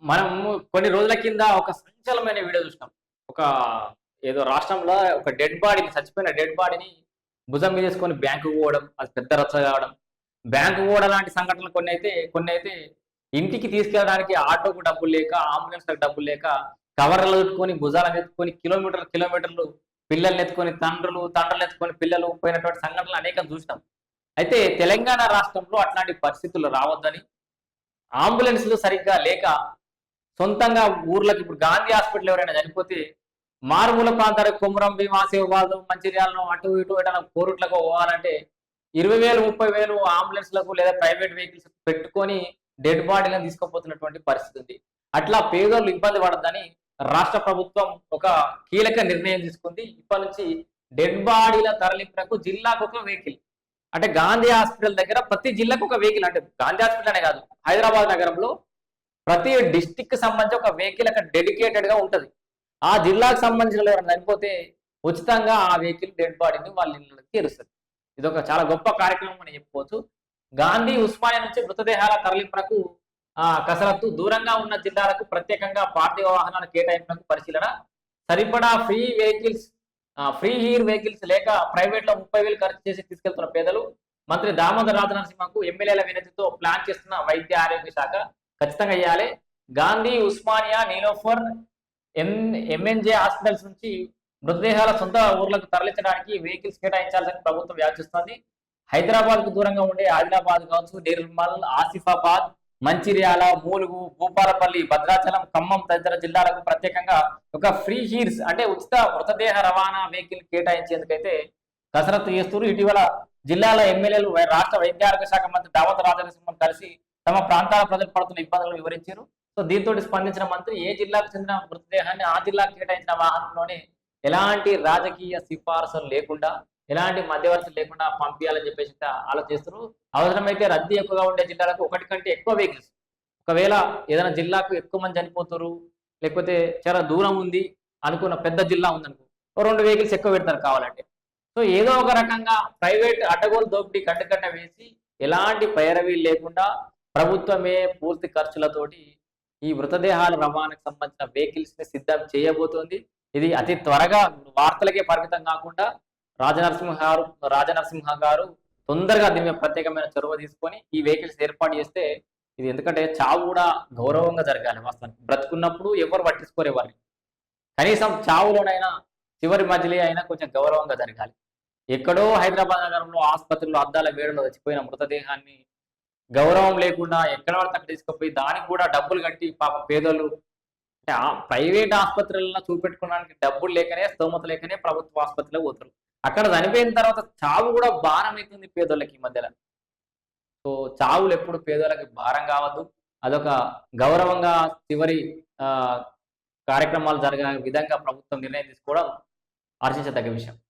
మనం కొన్ని రోజుల కింద ఒక సంచలనమైన వీడియో చూసినాం. ఒక ఏదో రాష్ట్రంలో ఒక డెడ్ బాడీని చచ్చిపోయిన డెడ్ బాడీని భుజం మీదేసుకొని బ్యాంకుకి పోవడం, అది పెద్ద రచ్చ కావడం. బ్యాంకుకి పోవడం లాంటి సంఘటనలు కొన్నైతే ఇంటికి తీసుకెళ్ళడానికి ఆటోకు డబ్బులు లేక, అంబులెన్స్‌లకు డబ్బులు లేక, కవర్లలో చుట్టుకొని భుజాల మీదెత్తుకొని కిలోమీటర్లు పిల్లల్నెత్తుకొని తండ్రులెత్తుకొని పిల్లలు పోయినటువంటి సంఘటనలు అనేకం చూసినాం. అయితే తెలంగాణ రాష్ట్రంలో అట్లాంటి పరిస్థితులు రావద్దని, అంబులెన్స్‌లు సరిగ్గా లేక సొంతంగా ఊర్లకు ఇప్పుడు గాంధీ హాస్పిటల్ ఎవరైనా చనిపోతే మారుమూల ప్రాంతాలకు కొమురం భీం, ఆసిఫాబాద్, మంచిర్యాలలో అటు ఇటు ఎటైనా కోరుట్లకు పోవాలంటే 20,000, 30,000 అంబులెన్స్‌లకు లేదా ప్రైవేట్ వెహికల్స్ పెట్టుకొని డెడ్ బాడీలను తీసుకుపోతున్నటువంటి పరిస్థితి ఉంది. అట్లా పేదోళ్ళు ఇబ్బంది పడొద్దని రాష్ట్ర ప్రభుత్వం ఒక కీలక నిర్ణయం తీసుకుంది. ఇప్పటి నుంచి డెడ్ బాడీల తరలింపునకు జిల్లాకు ఒక వెహికల్. అంటే గాంధీ హాస్పిటల్ దగ్గర ప్రతి జిల్లాకు ఒక వెహికల్, అంటే గాంధీ హాస్పిటల్ అనే కాదు, హైదరాబాద్ నగరంలో ప్రతి డిస్టిక్ కి సంబంధించి ఒక వెహికల్ అక్కడ డెడికేటెడ్ గా ఉంటది. ఆ జిల్లాకు సంబంధించిన ఎవరైనా చనిపోతే ఉచితంగా ఆ వెహికల్ డెడ్ బాడీని వాళ్ళ ఇళ్ళకి చేరుస్తుంది. ఇది ఒక చాలా గొప్ప కార్యక్రమం అని చెప్పుకోవచ్చు. గాంధీ ఉస్మానియా నుంచి మృతదేహాల తరలింపునకు కసరత్తు, దూరంగా ఉన్న జిల్లాలకు ప్రత్యేకంగా పార్థివ వాహనాల కేటాయింపునకు పరిశీలన, సరిపడా ఫ్రీ హీర్ వెహికల్స్ లేక ప్రైవేట్ లో 30,000 ఖర్చు చేసి తీసుకెళ్తున్న పేదలు. మంత్రి దామోదర్ రాజనరసింహకు ఎమ్మెల్యేల వినతితో ప్లాన్ చేస్తున్న వైద్య ఆరోగ్య శాఖ ఖచ్చితంగా చేయాలి. గాంధీ, ఉస్మానియా, నీలోఫర్, ఎంఎన్జే హాస్పిటల్స్ నుంచి మృతదేహాల సొంత ఊర్లకు తరలించడానికి వెహికల్స్ కేటాయించాల్సిన ప్రభుత్వం వ్యాచిస్తోంది. హైదరాబాద్ కు దూరంగా ఉండే ఆదిలాబాద్ కావచ్చు, నిర్మల్, ఆసిఫాబాద్, మంచిర్యాల, మూలుగు, భూపాలపల్లి, భద్రాచలం, ఖమ్మం తదితర జిల్లాలకు ప్రత్యేకంగా ఒక ఫ్రీ హీర్స్ అంటే ఉచిత మృతదేహ రవాణా వెహికల్ కేటాయించేందుకైతే కసరత్తు చేస్తున్నారు. ఇటీవల జిల్లాల ఎమ్మెల్యేలు రాష్ట్ర వైద్య ఆరోగ్య శాఖ మంత్రి దామోదర్ రాజనరసింహన్ కలిసి తమ ప్రాంతాల ప్రజలు పడుతున్న ఇబ్బందులను వివరించారు. సో దీంతో స్పందించిన మంత్రి ఏ జిల్లాకు చెందిన మృతదేహాన్ని ఆ జిల్లాకు కేటాయించిన వాహనంలోనే ఎలాంటి రాజకీయ సిఫార్సులు లేకుండా, ఎలాంటి మధ్యవర్తులు లేకుండా పంపించాలని చెప్పేసి ఆలోచిస్తారు. అవసరమైతే రద్దీ ఎక్కువగా ఉండే జిల్లాలకు ఒకటి కంటే ఎక్కువ వెహికల్స్, ఒకవేళ ఏదైనా జిల్లాకు ఎక్కువ మంది చనిపోతారు, లేకపోతే చాలా దూరం ఉంది అనుకున్న పెద్ద జిల్లా ఉందనుకో, 2 వెహికల్స్ ఎక్కువ పెడతారు కావాలంటే. సో ఏదో ఒక రకంగా ప్రైవేట్ అడ్డగోలు దోపిడీ కట్టకట్ట వేసి ఎలాంటి పైరవీ లేకుండా ప్రభుత్వమే పూర్తి ఖర్చులతోటి ఈ మృతదేహాల రవాణాకు సంబంధించిన వెహికల్స్ ని సిద్ధం చేయబోతోంది. ఇది అతి త్వరగా వార్తలకే పరిమితం కాకుండా రాజనరసింహ గారు తొందరగా దీని మీద ప్రత్యేకమైన చొరవ తీసుకొని ఈ వెహికల్స్ ఏర్పాటు చేస్తే ఇది, ఎందుకంటే చావు కూడా గౌరవంగా జరగాలి. వాస్తవానికి బ్రతుకున్నప్పుడు ఎవరు పట్టించుకోరే వారిని, కనీసం చావులోనైనా చివరి మజిలీ అయినా కొంచెం గౌరవంగా జరగాలి. ఎక్కడో హైదరాబాద్ నగరంలో ఆసుపత్రిలో అద్దాల వేడలో చచ్చిపోయిన మృతదేహాన్ని గౌరవం లేకుండా ఎక్కడ పడితే అక్కడ తీసుకుపోయి దానికి కూడా డబ్బులు కట్టి పాప పేదోళ్ళు, అంటే ప్రైవేట్ ఆసుపత్రులలో చూపెట్టుకోవడానికి డబ్బులు లేకనే, స్తోమత లేకనే ప్రభుత్వ ఆసుపత్రిలో పోతారు. అక్కడ చనిపోయిన తర్వాత చావు కూడా భారం అవుతుంది పేదోళ్ళకి ఈ మధ్యలో. సో చావులు ఎప్పుడు పేదోళ్ళకి భారం కావద్దు. అదొక గౌరవంగా చివరి కార్యక్రమాలు జరిగే విధంగా ప్రభుత్వం నిర్ణయం తీసుకోవడం హర్షించదగ్గ విషయం.